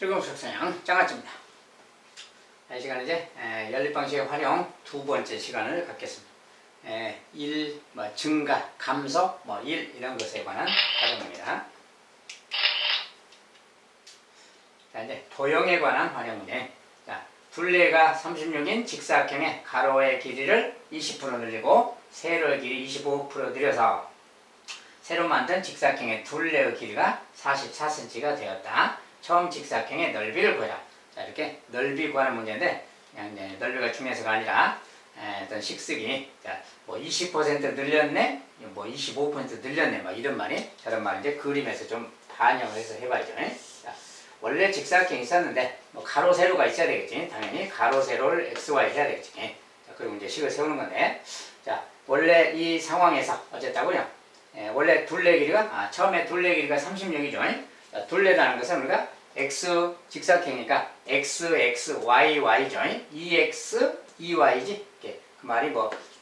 즐거운 수학생활 장아찌입니다. 이 시간은 이제 연립방식의 활용 두 번째 시간을 갖겠습니다. 증가, 감소, 1 이런 것에 관한 활용입니다. 자, 이제 도형에 관한 활용인데, 자, 둘레가 36인 직사각형의 가로의 길이를 20% 늘리고 세로의 길이 25% 늘려서 새로 만든 직사각형의 둘레의 길이가 44cm가 되었다. 처음 직사각형의 넓이를 구해라. 자, 이렇게 넓이 구하는 문제인데, 그냥 이제 넓이가 중요해서가 아니라 어떤 식쓰기, 자, 20% 늘렸네, 25% 늘렸네, 이런 말이, 저런 말이 이제 그림에서 좀 반영을 해서 해봐야죠. 자, 원래 직사각형이 있었는데, 가로, 세로가 있어야 되겠지. 당연히 가로, 세로를 XY 해야 되겠지. 자, 그리고 이제 식을 세우는 건데, 자, 원래 이 상황에서 어쨌다고요? 원래 둘레 길이가, 처음에 둘레 길이가 36이죠. 둘레라는 것은 우리가 X 직사각형이니까 X, X, Y, Y죠. EX, EY지. 그 말이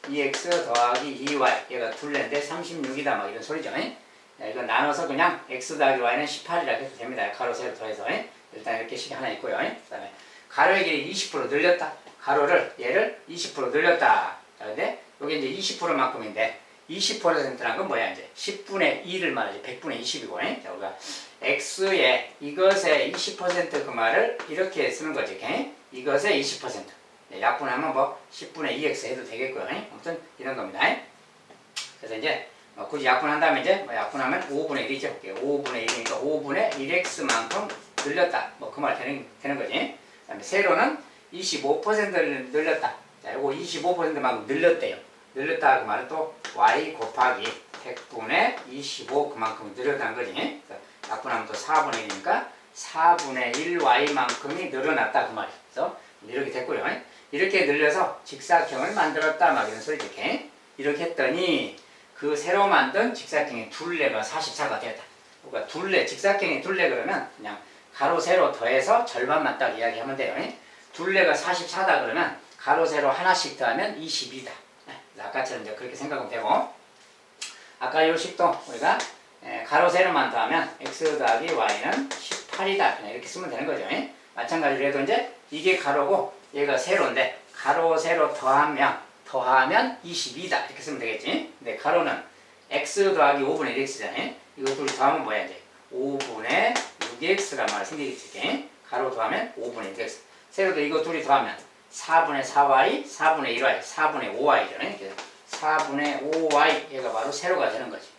EX 더하기 EY. 얘가 둘레인데 36이다. 이런 소리죠. 이거 나눠서 그냥 X 더하기 Y는 18이라고 해도 됩니다. 가로, 세로 더해서. 일단 이렇게 식이 하나 있고요. 그 다음에 가로의 길이 20% 늘렸다. 가로를, 얘를 20% 늘렸다. 자, 근데 여기 이제 20%만큼인데, 20%란 건 뭐야, 이제? 10분의 2를 말하지. 100분의 20이고. 자, 우리가 X에 이것의 20% 그 말을 이렇게 쓰는 거지. 이것의 20%. 약분하면 10분의 2x 해도 되겠고요. 아무튼 이런 겁니다. 그래서 이제 굳이 약분한다면 이제 약분하면 5분의 1이죠. 5분의 1이니까 5분의 1x만큼 늘렸다. 그 말 되는 거지. 그 다음에 세로는 25%를 늘렸다. 자, 요거 25%만큼 늘렸대요. 늘렸다 그 말은 또 y 곱하기 100분의 25 그만큼 늘렸다는 거지. 약분하면 또 4분의 1이니까 4분의 1y만큼이 늘어났다 그 말이에요. 그래서 이렇게 됐고요. 이렇게 늘려서 직사각형을 만들었다 이런 소리지. 이렇게 했더니 그 새로 만든 직사각형의 둘레가 44가 되었다. 그러니까 둘레, 직사각형의 둘레 그러면 그냥 가로, 세로 더해서 절반만 딱 이야기하면 돼요. 둘레가 44다 그러면 가로, 세로 하나씩 더하면 22다. 아까처럼 이제 그렇게 생각하면 되고, 아까 요 식도 우리가 가로, 세로만 더하면 x 더하기 y는 18이다. 그냥 이렇게 쓰면 되는 거죠. 마찬가지로 해도 이제 이게 가로고 얘가 세로인데 가로, 세로 더하면 22다. 이렇게 쓰면 되겠지. 근데 가로는 x 더하기 5분의 1x잖아요. 이거 둘이 더하면 뭐야, 이제? 5분의 6x란 말이 생기겠지. 가로 더하면 5분의 6x. 세로도 이거 둘이 더하면 4분의 4y, 4분의 1y, 4분의 5y잖아요. 4분의 5y, 얘가 바로 세로가 되는 거지.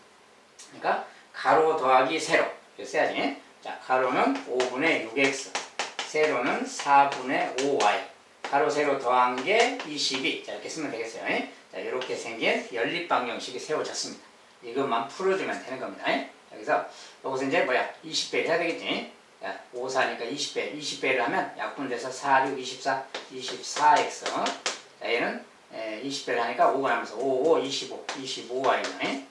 그러니까 가로 더하기 세로. 이렇게 써야지. 자, 가로는 5분의 6x, 세로는 4분의 5y. 가로, 세로 더한 게 22. 자, 이렇게 쓰면 되겠어요. 자, 이렇게 생긴 연립방정식이 세워졌습니다. 이것만 풀어주면 되는 겁니다. 여기서 여기서 이제 20배를 해야 되겠지. 자, 5, 4니까 20배. 20배를 하면 약분돼서 4, 6, 24, 24x. 자, 얘는 20배를 하니까 5가 나면서 5, 5, 25, 25y는.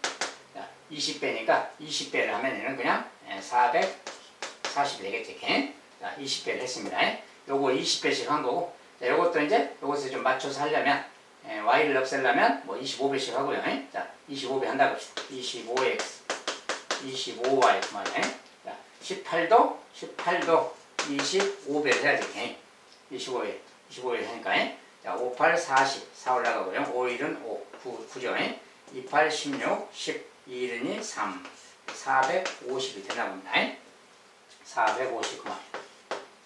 자, 20배니까 20배를 하면 얘는 그냥 440이 되겠지. 자, 20배를 했습니다. 요거 20배씩 한 거고. 자, 요것도 이제 요것을 좀 맞춰서 하려면 y를 없애려면 25배씩 하고요. 자, 25배 한다고 합시다. 25x, 25y 그 말이에요. 18도 25배를 해야지. 25배 하니까. 자, 5, 8, 40. 4 올라가고요. 5, 1은 5. 9죠. 2, 8, 16, 10. 2, 1은 3. 450이 되나 봅니다. 450 그만.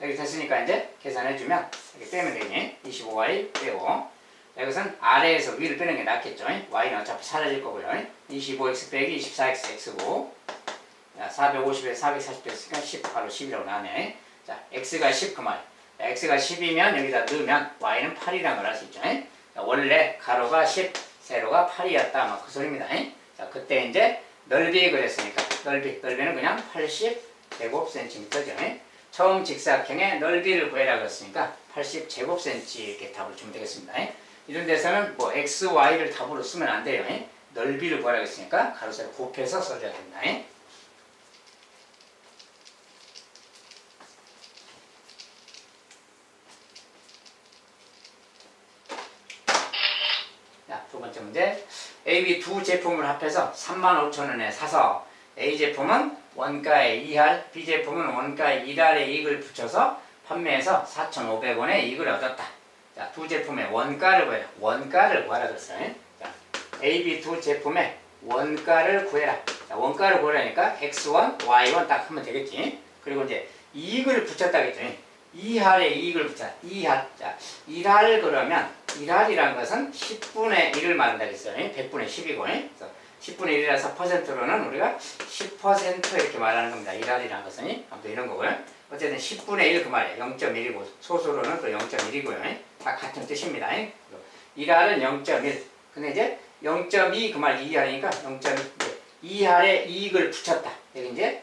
여기 됐으니까 이제 계산해주면 이렇게 빼면 되니. 25y 빼고. 자, 이것은 아래에서 위를 빼는 게 낫겠죠. y는 어차피 사라질 거고요. 25x 빼기 24x x고. 자, 450에 440 됐으니까 10, 바로 10이라고 나오네. 자, x가 10 그 말. 자, x가 10이면 여기다 넣으면 y는 8이라는 걸 알 수 있죠. 자, 원래 가로가 10, 세로가 8이었다. 그 소리입니다. 자, 그때 이제 넓이 그랬으니까 넓이는 그냥 80 제곱cm죠. 처음 직사각형의 넓이를 구해라 그랬으니까 80 제곱cm 이렇게 답을 주면 되겠습니다. 이런 데서는 x, y를 답으로 쓰면 안 돼요. 넓이를 구하라 그랬으니까 가로, 세로 곱해서 써줘야 됩니다. 두 번째 문제. A, B 두 제품을 합해서 35,000원에 사서 A 제품은 원가에 2할, B제품은 원가에 1할의 이익을 붙여서 판매해서 4,500원의 이익을 얻었다. 자, 두 제품의 원가를 구해라. 원가를 구하라 그랬어요. 자, A, B 두 제품의 원가를 구해라. 자, 원가를 구하라니까 X1, Y1 딱 하면 되겠지. 그리고 이제 이익을 붙였다 그랬더니 2할의 이익을 붙여. 2할. 자, 1할 그러면 1할이라는 것은 10분의 1을 말한다 그랬어요. 100분의 10이고. 그래서 10분의 1이라서 퍼센트로는 우리가 10% 이렇게 말하는 겁니다. 1할이라는 것은 아무튼 이런 거고요. 어쨌든 10분의 1 그 말이에요. 0.1이고 소수로는 또 0.1이고요. 다 같은 뜻입니다. 1할은 0.1. 근데 이제 0.2 그 말 2할이니까 0.2. 2할에 이익을 붙였다. 여기 이제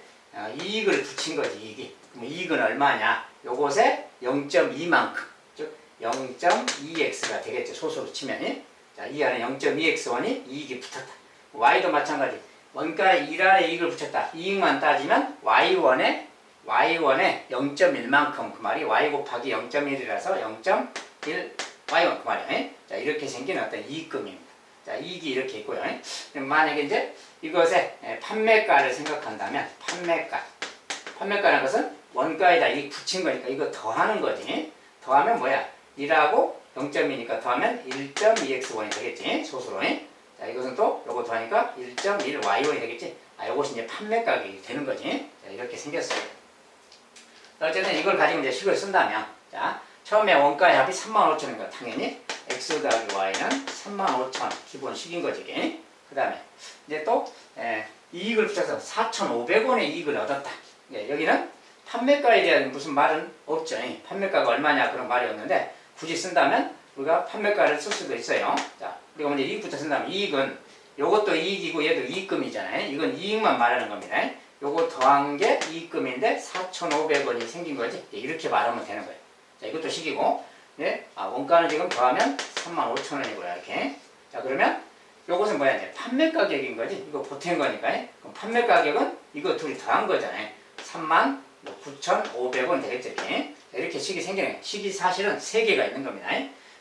이익을 붙인 거지. 이익이. 그럼 이익은 얼마냐? 요것에 0.2만큼. 즉 0.2x가 되겠죠. 소수로 치면. 자, 2할은 0.2x1이 이익이 붙었다. y도 마찬가지. 원가에 1할에 이익을 붙였다. 이익만 따지면 y1에 0.1만큼 그 말이 y 곱하기 0.1이라서 0.1 y1 그 말이에요. 자, 이렇게 생긴 어떤 이익금입니다. 자, 이익이 이렇게 있고요. 만약에 이제 이것의 판매가를 생각한다면 판매가라는 것은 원가에다 이익 붙인 거니까 이거 더하는 거지. 더하면 뭐야? 1하고 0.2니까 더하면 1.2x1이 되겠지. 소수로. 자, 이것은 또 요거 더하니까 1.1y1이 되겠지. 아, 요것이 이제 판매 가격이 되는 거지. 자, 이렇게 생겼어요. 어쨌든 이걸 가지고 이제 식을 쓴다면, 자, 처음에 원가의 합이 35,000원이니까 당연히 x 더하기 y는 35,000원 기본식인 거지. 그 다음에 이제 또 이익을 붙여서 4,500원의 이익을 얻었다. 여기는 판매가에 대한 무슨 말은 없죠. 판매가가 얼마냐 그런 말이 없는데 굳이 쓴다면 우리가 판매가를 쓸 수도 있어요. 자, 우리가 먼저 이익부터 쓴다면 이익은 요것도 이익이고 얘도 이익금이잖아요. 이건 이익만 말하는 겁니다. 요거 더한 게 이익금인데 4,500원이 생긴 거지. 이렇게 말하면 되는 거예요. 자, 이것도 식이고, 원가는 지금 더하면 35,000원이고요. 이렇게. 자, 그러면 요것은 뭐야? 이제 판매 가격인 거지. 이거 보탠 거니까. 그럼 판매 가격은 이거 둘이 더한 거잖아요. 39,500원 되겠죠. 이렇게 식이 생기는 거예요. 식이 사실은 3개가 있는 겁니다.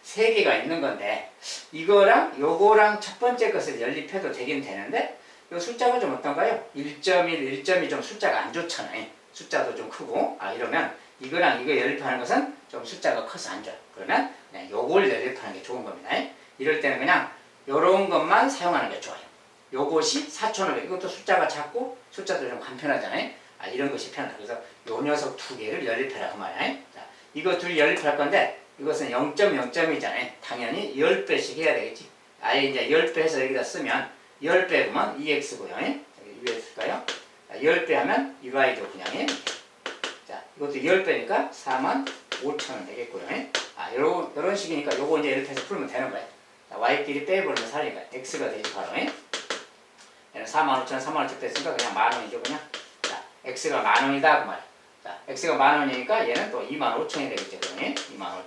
3개가 있는 건데 이거랑 요거랑 첫 번째 것을 연립해도 되긴 되는데 이 숫자가 좀 어떤가요? 1.1, 1.2 좀 숫자가 안 좋잖아요. 숫자도 좀 크고 이러면 이거랑 이거 연립하는 것은 좀 숫자가 커서 안 좋아요. 그러면 요걸 연립하는 게 좋은 겁니다. 이럴 때는 그냥 요런 것만 사용하는 게 좋아요. 요것이 4,500 이것도 숫자가 작고 숫자도 좀 간편하잖아요. 이런 것이 편하다. 그래서 요 녀석 두 개를 연립해라 그 말이에요. 자, 이거 둘이 연립할 건데 이것은 0.0점이잖아요. 당연히 10배씩 해야 되겠지. 아예 이제 10배 해서 여기다 쓰면 10배 그러면 2x고요. 여기 위에 쓸까요? 10배 하면 2y도 그냥 해. 자, 이것도 10배니까 45,000원 되겠고요. 요런 식이니까 요거 이제 이렇게 해서 풀면 되는 거예요. 자, y끼리 빼버리면 살리니까 x가 되지 바로. 얘는 45,000원, 35,000원 됐으니까 그냥 만원이죠 그냥. 자, x가 만원이다 그 말이야. 자, x가 만원이니까 얘는 또 25,000원이 되겠죠. 그러면 25,000원.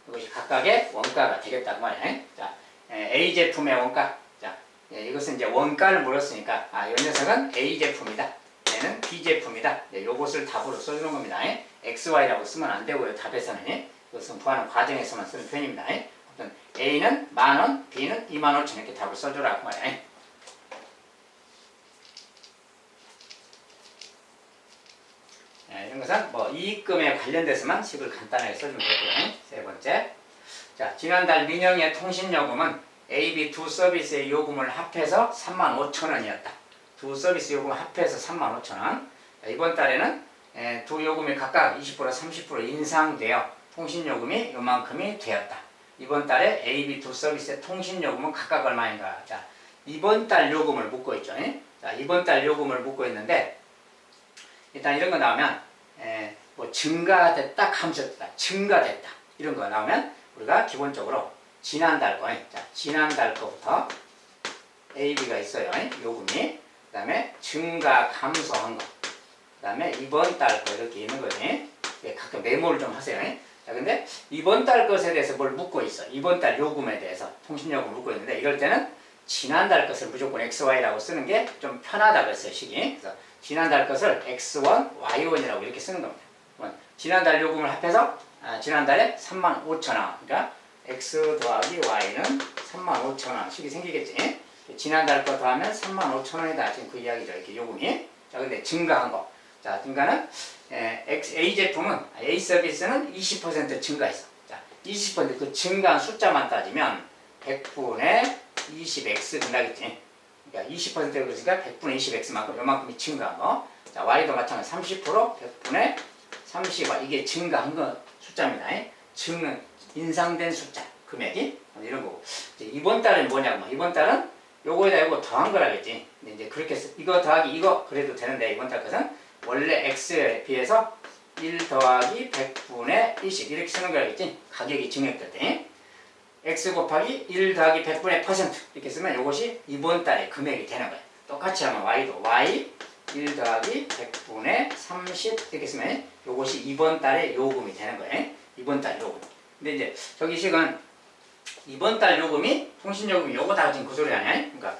이것이 각각의 원가가 되겠다 그 말이야. 자, A 제품의 원가. 자, 이것은 이제 원가를 물었으니까 이 녀석은 A 제품이다. 얘는 B 제품이다. 요것을 답으로 써주는 겁니다. XY라고 쓰면 안 되고요. 답에서는 이것은 구하는 과정에서만 쓰는 표현입니다. A는 만원, B는 25,000원 이렇게 답을 써주라 그 말이야. 이런 것은 뭐 이익금에 관련돼서만 식을 간단하게 써주면 되고요. 세 번째. 자, 지난달 민영의 통신요금은 A, B 두 서비스의 요금을 합해서 35,000원이었다. 두 서비스 요금 합해서 35,000원. 이번 달에는 두 요금이 각각 20% 30% 인상되어 통신요금이 요만큼이 되었다. 이번 달에 A, B 두 서비스의 통신요금은 각각 얼마인가? 자, 이번 달 요금을 묻고 있죠. 자, 이번 달 요금을 묻고 있는데 일단 이런 거 나오면 뭐 증가됐다, 감소됐다, 증가됐다 이런 거 나오면 우리가 기본적으로 지난달 거, 자, 지난달 거부터 A, B가 있어요. 요금이. 그 다음에 증가, 감소한 거. 그 다음에 이번 달 거 이렇게 있는 거지. 가끔 메모를 좀 하세요. 자, 근데 이번 달 것에 대해서 뭘 묻고 있어. 이번 달 요금에 대해서 통신요금 묻고 있는데 이럴 때는 지난달 것을 무조건 XY라고 쓰는 게 좀 편하다고 했어요. 식이. 그래서 지난달 것을 X1, Y1이라고 이렇게 쓰는 겁니다. 지난달 요금을 합해서 지난달에 35,000원. 그러니까 X 더하기 Y는 35,000원 식이 생기겠지. 지난달 거 더하면 35,000원이다. 지금 그 이야기죠. 이렇게 요금이. 자, 근데 증가한 거. 자, 증가는 A 제품은 A 서비스는 20% 증가했어. 자, 20%그 증가한 숫자만 따지면 100분의 20x 된다겠지. 그러니까 20%가 그러니까 100분의 20x만큼 요만큼이 증가한 거. 자, y도 마찬가지 30% 100분의 30y 이게 증가한 거 숫자입니다. 인상된 숫자 금액이 이런 거고. 이번 달은 뭐냐고. 이번 달은 요거에다 요거 더한 거라겠지. 근데 이제 그렇게 해서 이거 더하기 이거 그래도 되는데 이번 달 것은 원래 x에 비해서 1 더하기 100분의 20 이렇게 쓰는 거라겠지. 가격이 증액될 때 x 곱하기 1 더하기 100분의 퍼센트 이렇게 쓰면 이것이 이번 달의 금액이 되는 거야. 똑같이 하면 y도 y 1 더하기 100분의 30 이렇게 쓰면 이것이 이번 달의 요금이 되는 거예요. 이번 달 요금. 근데 이제 저기 식은 이번 달 요금이 통신요금이 요거 다 지금 그 소리 아니야? 그러니까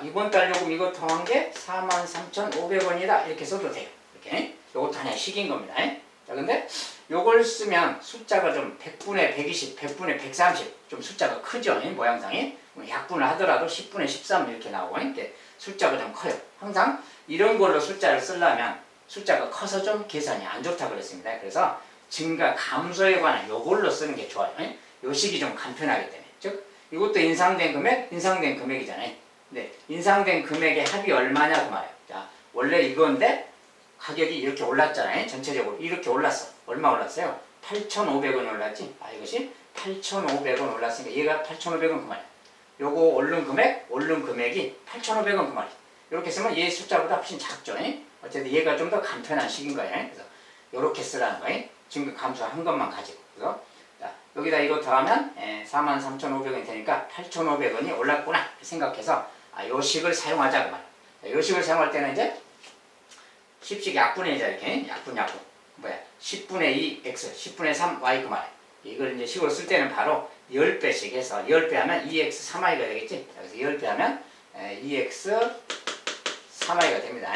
이번 달 요금 이거 더한 게 43,500원이다 이렇게 써도 돼요. 이렇게 요것도 하나의 식인 겁니다. 자, 근데 요걸 쓰면 숫자가 좀 100분의 120, 100분의 130 좀 숫자가 크죠? 모양상이 약분을 하더라도 10분의 13 이렇게 나오고 이렇게 숫자가 좀 커요. 항상 이런 걸로 숫자를 쓰려면 숫자가 커서 좀 계산이 안 좋다 그랬습니다. 그래서 증가 감소에 관한 요걸로 쓰는 게 좋아요. 요 식이 좀 간편하기 때문에. 즉 이것도 인상된 금액이잖아요. 근데 인상된 금액의 합이 얼마냐 그 말이에요. 자, 원래 이건데 가격이 이렇게 올랐잖아요. 전체적으로 이렇게 올랐어. 얼마 올랐어요? 8,500원이 올랐지. 이것이 8,500원 올랐으니까 얘가 8,500원 그 말이에요. 요거 오른 금액이 8,500원 그 말이에요. 이렇게 쓰면 얘 숫자보다 훨씬 작죠. 어쨌든 얘가 좀 더 간편한 식인 거예요. 그래서 이렇게 쓰라는 거예요. 증가 감소한 것만 가지고. 그래서 자, 여기다 이거 더하면 43,500원이 되니까 8,500원이 올랐구나 생각해서 요 식을 사용하자 그 말이에요. 요 식을 사용할 때는 이제 10식 약분이죠. 이렇게 약분 10분의 2 x 10분의 3 y 그 말이에요. 이걸 이제 식으로 쓸 때는 바로 10배씩 해서 10배 하면 2x 3y가 되겠지. 그래서 10배 하면 2x 3y가 됩니다.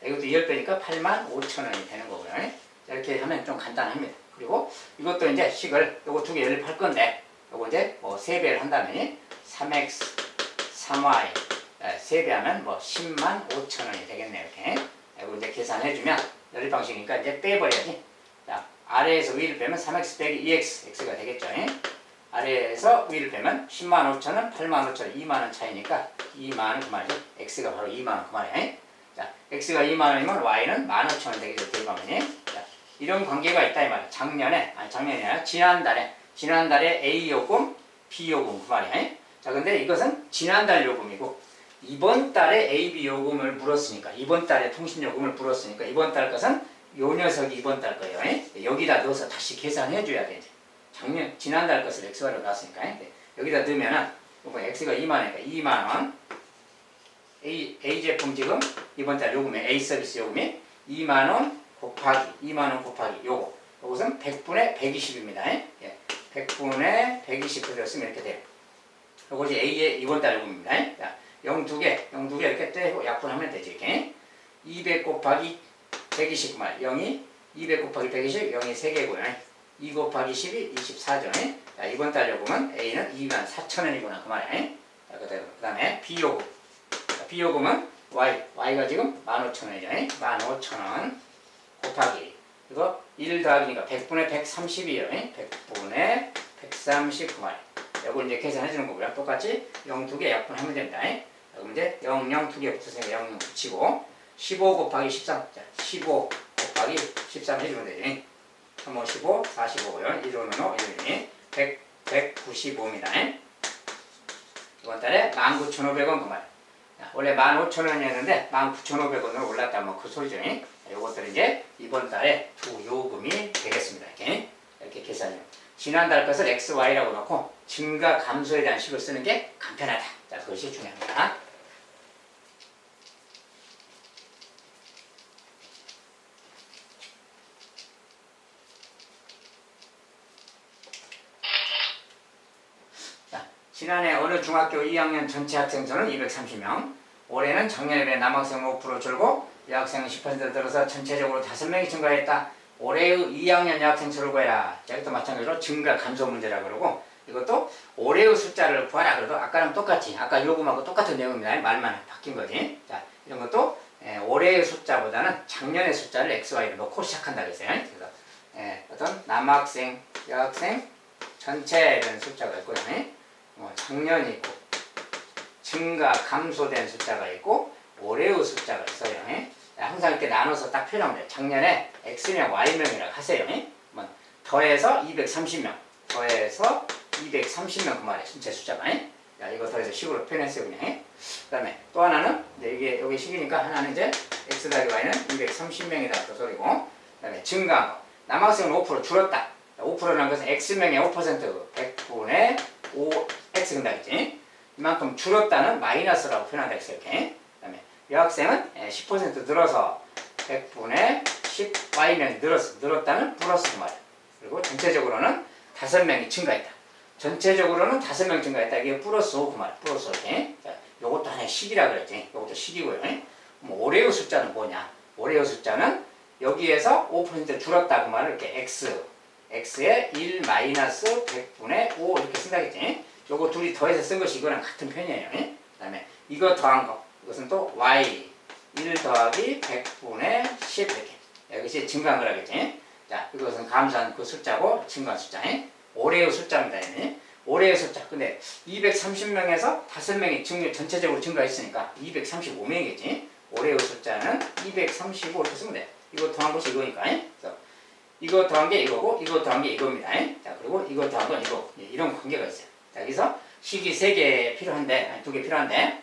이것도 10배니까 85,000원이 되는 거고요. 이렇게 하면 좀 간단합니다. 그리고 이것도 이제 식을 요거 두 개 연립할 건데 요거 이제 뭐 3배를 한다면 3x 3y 3배 하면 뭐 105,000원이 되겠네요. 이렇게 이거 이제 계산해주면 연립 방식이니까 이제 빼버려야지. 자, 아래에서 위를 빼면 3x 빼기 2x x가 되겠죠. 아래에서 위를 빼면 105,000원 85,000원 2만원 차이니까 2만원 그 말이죠. x가 바로 2만원 그 말이에요. 자, x가 2만원이면 y는 15,000원 되겠죠. 대입하면. 자, 이런 관계가 있다 이 말이야. 작년이 아니라 지난달에 A 요금, B 요금 그 말이야. 자, 근데 이것은 지난달 요금이고 이번 달에 A, B 요금을 물었으니까 이번 달에 통신 요금을 물었으니까 이번 달 것은 요 녀석이 이번 달 거예요. 여기다 넣어서 다시 계산해 줘야 돼. 지난달 것을 x로 넣었으니까 여기다 넣으면은 x가 2만원이니까 2만원 A 제품 지금 이번 달 요금에 A 서비스 요금이 2만원 곱하기 요것은 100분의 120입니다. 100분의 120을 쓰면 이렇게 돼요. 요것이 A의 이번 달 요금입니다. 자, 0 두 개 이렇게 떼고 약분하면 되지. 이렇게 200 곱하기 120 말 0이 200 곱하기 120 0이 3개고요. 2 곱하기 10이 24죠. 자, 이번 달 요금은 A는 24,000원이구나 그 말이에요. 자, 그 다음에 B 요금. B 요금은 Y가 지금 15,000원이죠. 15,000원 곱하기 이거 1 더하기니까 100분의 130이에요. 100분의 130 그 말이에요. 이걸 이제 계산해 주는 거고요. 똑같이 0 두 개 약분하면 됩니다. 그럼 이제 0 두 개 붙였으니까 0 붙이고 15 곱하기 13 자, 15 곱하기 13 해주면 되지. 3, 5, 15, 45고요. 1, 5, 1, 195입니다. 이번 달에 19,500원 그 말. 원래 15,000원이었는데 19,500원으로 올랐다 뭐 그 소리죠. 요것들은 이제 이번 달에 두 요금이 되겠습니다. 이렇게 계산해요. 지난달 것을 x, y라고 놓고 증가 감소에 대한 식을 쓰는 게 간편하다. 자, 그것이 중요합니다. 자, 지난해 어느 중학교 2학년 전체 학생 수는 230명, 올해는 작년에 비해 남학생 5% 줄고 여학생은 10% 들어서 전체적으로 5명이 증가했다. 올해의 2학년 여학생 수를 구해라. 자, 이것도 마찬가지로 증가 감소 문제라 그러고 이것도 올해의 숫자를 구하라 그래도 아까랑 똑같이 아까 요금하고 똑같은 내용입니다. 말만 바뀐 거지. 자, 이런 것도 올해의 숫자보다는 작년의 숫자를 XY로 놓고 시작한다 그랬어요. 그래서 어떤 남학생, 여학생 전체 이런 숫자가 있고요. 작년이 있고 증가, 감소된 숫자가 있고 올해의 숫자가 있어요. 항상 이렇게 나눠서 딱 표현하면 돼요. 작년에 X명, Y명이라고 하세요. 더해서 230명, 더해서 230명 그 말이에요. 전체 숫자가. 자, 이거 더해서 식으로 표현했어요. 그냥. 그 다음에 또 하나는 이제 이게 여기 식이니까 하나는 이제 X 더하기 Y는 230명이다 그 소리고, 그 다음에 증가한 거. 남학생은 5% 줄었다. 5%라는 것은 X명의 5% 100분의 5 X 근다 했지. 이만큼 줄었다는 마이너스라고 표현한다 했어요. 이렇게. 그 다음에 여학생은 10% 늘어서 100분의 10 Y명이 늘었다는 플러스 그 말이에요. 그리고 전체적으로는 5명이 증가했다. 전체적으로는 5명 증가했다. 이게 플러스 5 그 말이에요. 플러스 5. 자, 요것도 하나의 식이라 그랬지. 요것도 식이고요. 올해의 숫자는 뭐냐? 올해의 숫자는 여기에서 5% 줄었다 그 말을 이렇게 x에 1 마이너스 100분의 5 이렇게 쓴다겠지. 요거 둘이 더해서 쓴 것이 이거랑 같은 편이에요. 그 다음에 이거 더한 거. 이것은 또 y 1 더하기 100분의 10 이렇게. 이것이 증가한 거라겠지. 자, 이것은 감소한 그 숫자고 증가한 숫자. 올해의 숫자입니다. 올해의 숫자. 근데 230명에서 5명이 전체적으로 증가했으니까 235명이겠지. 올해의 숫자는 235 이렇게 쓰면 돼. 이거 더한 것이 이거니까. 그래서 이거 더한 게 이거고, 이거 더한 게 이겁니다. 자, 그리고 이거 더한 건 이거. 이런 관계가 있어요. 자, 여기서 식이 3개 필요한데, 아니 2개 필요한데,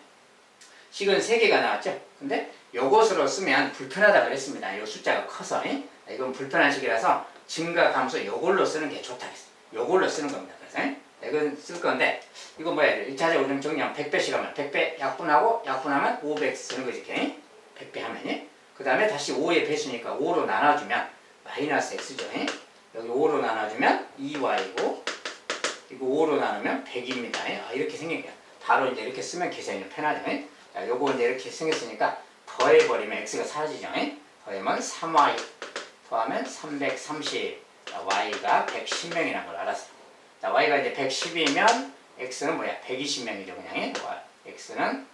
식은 3개가 나왔죠? 근데 요것으로 쓰면 불편하다 그랬습니다. 이 숫자가 커서. 이건 불편한 식이라서 증가, 감소 요걸로 쓰는 게 좋다 그랬어요. 요걸로 쓰는 겁니다. 그래서 이건 쓸 건데, 이거 뭐야? 1차적으로 좀 정리하면 100배씩 하면 100배 약분하고 약분하면 500 쓰는 거지. 이렇게. 100배 하면요. 그 다음에 다시 5의 배수니까 5로 나눠주면 마이너스 x죠. 여기 5로 나눠주면 2y고, 이거 5로 나누면 100입니다. 이렇게 생긴 거야. 바로 이제 이렇게 쓰면 계산이 편하죠. 자, 요거 이제 이렇게 생겼으니까 더해버리면 x가 사라지죠. 더하면 3y, 더하면 330, y가 110명이라는 걸 알았어요. 자, y가 이제 110이면 x는 뭐야? 120명이죠. 그냥. x는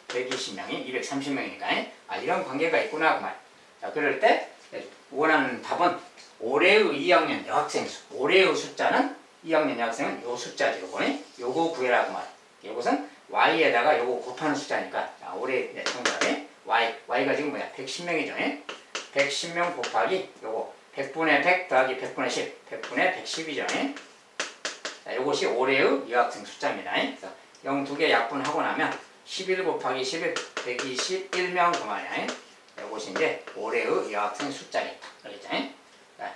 120명이 230명이니까. 이런 관계가 있구나 그 말. 자, 그럴 때 원하는 답은 올해의 2학년 여학생 수. 올해의 숫자는 2학년 여학생은 요 숫자죠. 요거 구해라고 말. 요것은 y에다가 요거 곱하는 숫자니까. 자, 올해 정답에 y가 지금 뭐야? 110명이죠. 110명 곱하기 요거 100분의 100 더하기 100분의 10, 100분의 110이죠. 자, 요것이 올해의 여학생 숫자입니다. 그래서 0 2개 약분하고 나면 11 곱하기 11, 121명 그만이야. 요것이 이제 올해의 여학생 숫자겠다. 알겠죠?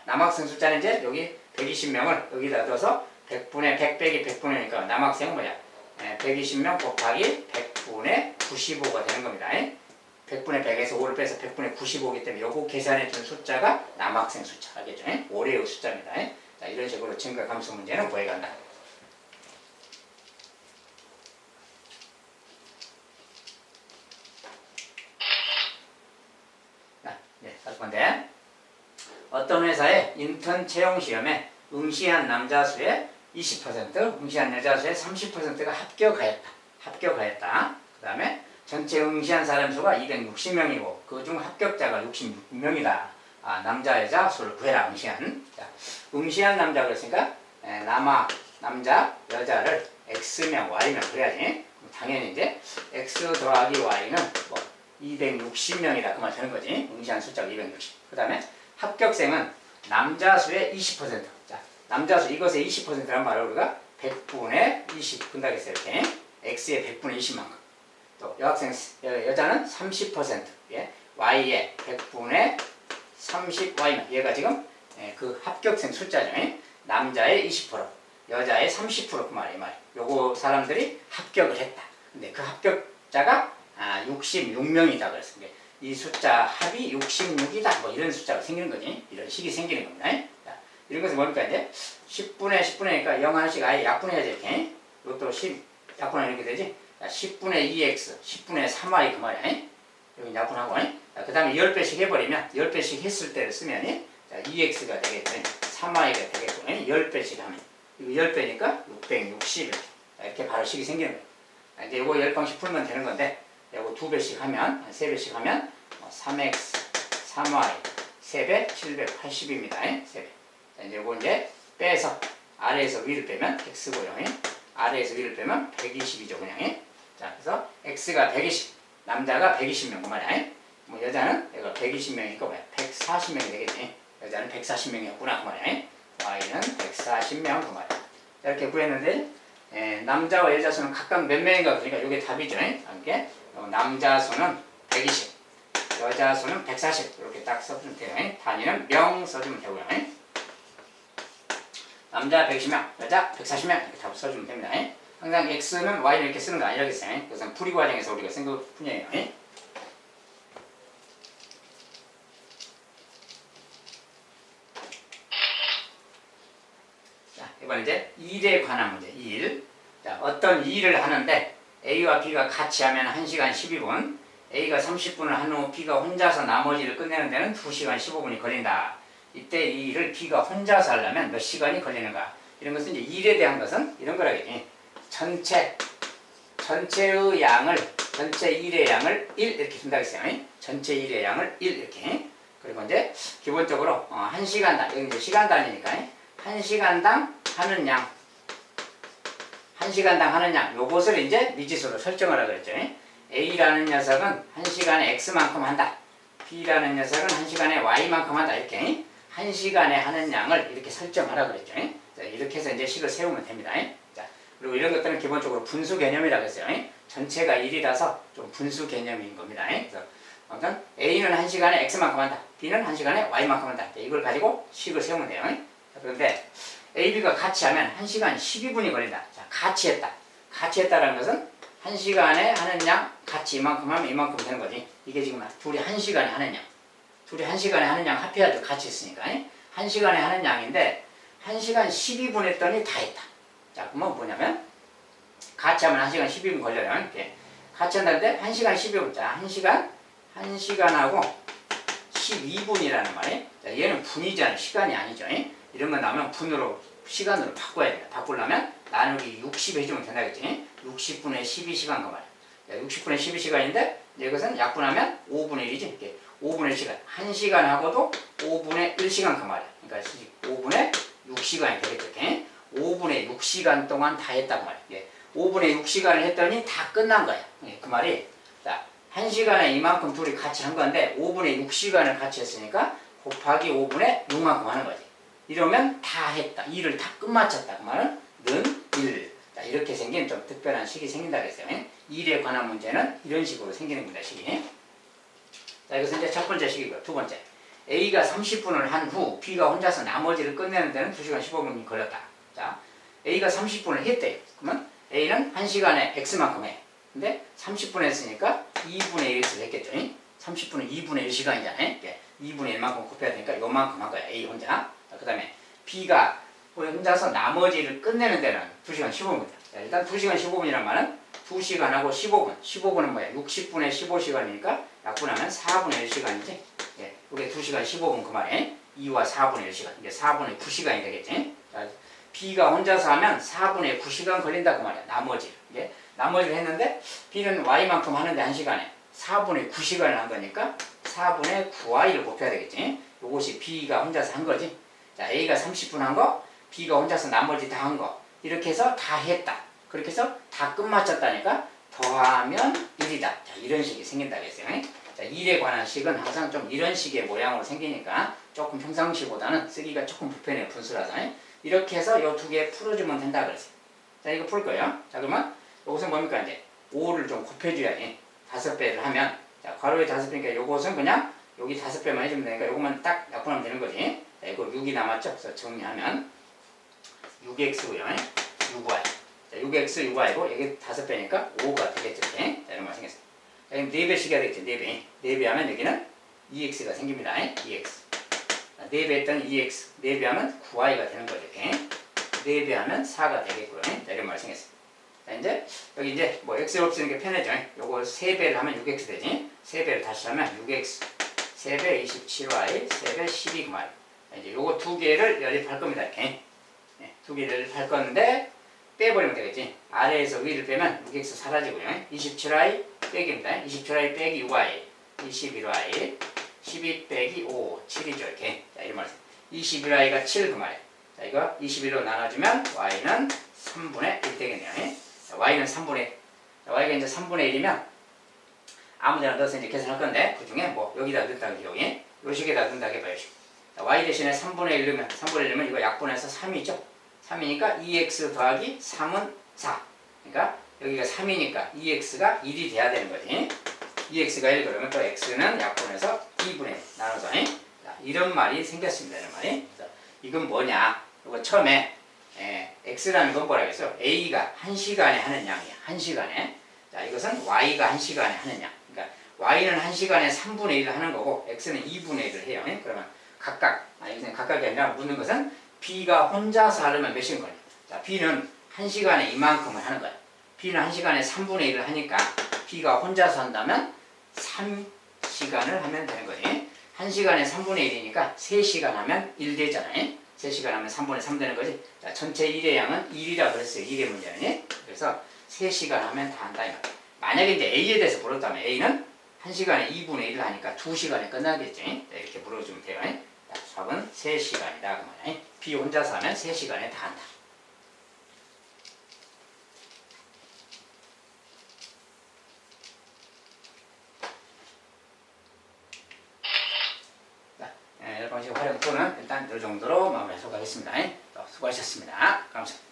남학생 숫자는 이제 여기 120명을 여기다 둬서 100분의 100 빼기 100분이니까 남학생은 뭐야? 120명 곱하기 100분의 95가 되는 겁니다. 100분의 100에서 5를 빼서 100분의 95이기 때문에 요거 계산해준 숫자가 남학생 숫자. 알겠죠? 올해의 숫자입니다. 자, 이런 식으로 증가 감소 문제는 구해간다. 할 건데, 어떤 회사의 인턴 채용 시험에 응시한 남자 수의 20%, 응시한 여자 수의 30%가 합격하였다. 그 다음에 전체 응시한 사람 수가 260명이고 그 중 합격자가 66명이다. 남자, 여자 수를 구해라. 응시한 남자 그랬으니까 남자, 여자를 X명, Y명 그래야지. 당연히 이제 X 더하기 Y는 뭐 260명이다. 그 말 되는 거지. 응시한 숫자가 260. 그 다음에 합격생은 남자 수의 20%. 자, 남자 수 이것의 20%란 말을 우리가 100분의 20 군다 했어요. 이렇게. X의 100분의 20만큼. 또 여자는 30%. 예. Y의 100분의 30Y만. 얘가 지금 그 합격생 숫자죠. 남자의 20%, 여자의 30% 그 말이에요. 요거 사람들이 합격을 했다. 근데 그 합격자가 66명이다 그랬습니다. 이 숫자 합이 66이다. 뭐 이런 숫자가 생기는 거지. 이런 식이 생기는 겁니다. 자, 이런 것은 뭡니까 이제 10분의 10분의니까 0 하나씩 아예 약분해야지 이렇게. 이것도 10 약분하면 이렇게 되지. 자, 10분의 2x, 10분의 3y 그 말이야. 여기 약분하고. 자, 그 다음에 10배씩 해버리면 10배씩 했을 때를 쓰면 자, 2x가 되겠고 3y가 되겠고 10배씩 하면 이거 10배니까 660 이렇게 바로 식이 생기는 거예요. 이제 이거 10방씩 풀면 되는 건데 요거 2배씩 하면, 3배씩 하면 3x, 3y, 3배, 780입니다. 3배. 자, 이제 요거 이제 빼서 아래에서 위를 빼면 x고요. 아래에서 위를 빼면 120이죠, 그냥. 자, 그래서 x가 120, 남자가 120명, 그 말이야. 뭐 여자는 얘가 120명이니까 뭐야? 140명이 되겠지. 여자는 140명이었구나, 그 말이야. y는 140명, 그 말이야. 이렇게 구했는데, 남자와 여자 수는 각각 몇 명인가, 그러니까 이게 답이죠. 이게 남자 수는 120, 여자 수는 140, 이렇게 딱 써주면 돼요. 단위는 명 써주면 되고요. 남자 120명, 여자 140명, 이렇게 답을 써주면 됩니다. 항상 x는 y를 이렇게 쓰는 거 아니라겠어요. 그것은 풀이 과정에서 우리가 쓴 것 뿐이에요. 자, 이번 이제 일에 관한 문제, 일. 자, 어떤 일을 하는데 A와 B가 같이 하면 1시간 12분, A가 30분을 한 후 B가 혼자서 나머지를 끝내는 데는 2시간 15분이 걸린다. 이때 이 일을 B가 혼자서 하려면 몇 시간이 걸리는가? 이런 것은 이제 일에 대한 것은 이런 거라겠지. 전체의 양을, 전체 일의 양을 1 이렇게 준다 했어요. 전체 일의 양을 1 이렇게. 그리고 이제 기본적으로 1시간당, 여기 이제 시간 단위니까 1시간당 하는 양, 1시간당 하는 양, 요것을 이제 미지수로 설정하라 그랬죠. A라는 녀석은 1시간에 X만큼 한다. B라는 녀석은 1시간에 Y만큼 한다. 이렇게 1시간에 하는 양을 이렇게 설정하라 그랬죠. 자, 이렇게 해서 이제 식을 세우면 됩니다. 자, 그리고 이런 것들은 기본적으로 분수 개념이라고 했어요. 전체가 1이라서 좀 분수 개념인 겁니다. 그래서 아무튼 A는 1시간에 X만큼 한다. B는 1시간에 Y만큼 한다. 이걸 가지고 식을 세우면 돼요. 자, 그런데 A, B가 같이 하면 1시간 12분이 걸린다. 자, 같이 했다. 같이 했다라는 것은 1시간에 하는 양 같이 이만큼 하면 이만큼 되는 거지. 이게 지금 둘이 1시간에 하는 양. 둘이 1시간에 하는 양 합해야죠. 같이 했으니까. 1시간에 하는 양인데 1시간 12분 했더니 다 했다. 자, 그러면 뭐냐면 같이 하면 1시간 12분 걸려요. 이렇게. 같이 한다는데 1시간 12분. 자, 1시간하고 12분이라는 말이에요. 자, 얘는 분이잖아요. 시간이 아니죠. 이런 거 나오면 분으로, 시간으로 바꿔야 돼요. 바꾸려면 나누기 60 해주면 된다겠지. 60분의 12시간 그 말이야. 60분의 12시간인데 이것은 약분하면 5분의 1이지. 이렇게 5분의 1시간. 1시간하고도 5분의 1시간 그 말이야. 그러니까 5분의 6시간이 되겠죠. 이렇게. 5분의 6시간 동안 다 했단 말이야. 5분의 6시간을 했더니 다 끝난 거야. 그 말이, 자, 1시간에 이만큼 둘이 같이 한 건데 5분의 6시간을 같이 했으니까 곱하기 5분의 6만큼 하는 거지. 이러면 다 했다. 일을 다 끝마쳤다. 그 말은 는 1. 자, 이렇게 생긴 좀 특별한 식이 생긴다 그랬어요. 일에 관한 문제는 이런 식으로 생기는 겁니다. 식이. 자, 이것은 이제 첫 번째 식이고요. 두 번째. A가 30분을 한 후 B가 혼자서 나머지를 끝내는 데는 2시간 15분이 걸렸다. 자, A가 30분을 했대요. 그러면 A는 1시간에 X만큼 해. 근데 30분 했으니까 2분의 1을 했겠죠. 30분은 2분의 1시간이잖아요. 2분의 1만큼 곱해야 되니까 요만큼 한 거야. A 혼자. 그 다음에 B가 혼자서 나머지를 끝내는 데는 2시간 15분이다. 자, 일단 2시간 15분이란 말은 2시간하고 15분. 15분은 뭐야? 60분의 15시간이니까 약분하면 4분의 1시간이지. 예, 이게 2시간 15분 그 말에 2와 4분의 1시간. 이게 4분의 9시간이 되겠지. 자, B가 혼자서 하면 4분의 9시간 걸린다 그 말이야. 나머지. 예, 나머지를 했는데 B는 Y만큼 하는데 1시간에 4분의 9시간을 한 거니까 4분의 9Y를 곱해야 되겠지. 이것이 B가 혼자서 한 거지. 자, A가 30분 한 거, B가 혼자서 나머지 다 한 거. 이렇게 해서 다 했다. 그렇게 해서 다 끝마쳤다니까 더하면 1이다. 자, 이런 식이 생긴다고 했어요. 자, 일에 관한 식은 항상 좀 이런 식의 모양으로 생기니까 조금 평상시보다는 쓰기가 조금 불편해요. 분수라서. 이렇게 해서 이 두 개 풀어주면 된다 그랬어요. 자, 이거 풀 거예요. 자, 그러면 이것은 뭡니까? 이제 5를 좀 곱해줘야지. 5배를 하면, 자, 괄호에 5배니까 이것은 그냥 여기 5배만 해주면 되니까 이것만 딱 약분하면 되는 거지. 자, 이거 6이 남았죠? 그래서 정리하면 6x고요. 6y. 자, 6x, 6y고 여기 5배니까 5가 되겠죠. 이렇게. 자, 이런 말 생겼어요. 자, 그럼 4배씩 해야 되겠죠. 4배. 4배 하면 여기는 2x가 생깁니다. 2x. 자, 4배 했더니 2x. 4배 하면 9y가 되는 거죠. 이렇게. 4배 하면 4가 되겠고요. 자, 이런 말 생겼어요. 자, 이제 여기 이제 뭐 x를 없애는 게 편하죠. 요거 3배를 하면 6x 되지. 3배를 다시 하면 6x. 3배 27y, 3배 12 그 말. 이제 요거 두 개를 연립할 겁니다. 이렇게. 네, 두 개를 연립할 건데 빼버리면 되겠지. 아래에서 위를 빼면 6x 사라지고요. 27y, 빼기입니다. 27y 빼기 y 21y 12 빼기 5 7이죠. 이렇게. 자, 이런 말씀. 21y가 7 그 말이에요. 자, 이거 21로 나눠주면 y는 3분의 1 되겠네요. 자, y는 3분의 1. 자, y가 이제 3분의 1이면 아무데나 넣어서 이제 계산할 건데 그 중에 뭐 여기다 넣는다고 여기 요 식에다 넣는다고 해봐요. 자, y 대신에 3분의 1 넣으면 3분의 1 넣으면 이거 약분해서 3이죠. 3이니까 2x 더하기 3은 4. 그러니까 여기가 3이니까 2x가 1이 돼야 되는 거지. 2x가 1 그러면 또 x는 약분해서 2분의 1 나눠서 자, 이런 말이 생겼습니다. 이런 말이. 이건 뭐냐? 이거 처음에 x라는 건 뭐라고 했어요? a가 1시간에 하는 양이야. 1시간에. 자, 이것은 y가 1시간에 하는 양. 그러니까 y는 1시간에 3분의 1을 하는 거고 x는 2분의 1을 해요. 그러면 각각, 이것은 각각이 아니라 묻는 것은 b가 혼자서 하려면 몇 시간 걸려? 자, b는 1시간에 이만큼을 하는 거야. b는 1시간에 3분의 1을 하니까 b가 혼자서 한다면 3시간을 하면 되는 거지. 1시간에 3분의 1이니까 3시간 하면 1 되잖아요. 3시간 하면 3분의 3 되는 거지. 자, 전체 1의 양은 1이라고 그랬어요. 1의 문제는. 그래서 3시간 하면 다 한다. 만약에 이제 A에 대해서 물었다면 A는 1시간에 2분의 1을 하니까 2시간에 끝나겠지. 자, 이렇게 물어주면 돼요. 자, 답은 3시간이다. 그 말이야. B 혼자서 하면 3시간에 다 한다. 여러 방식 활용 또는 일단 이 정도로 마무리하도록 하겠습니다. 수고하셨습니다. 감사합니다.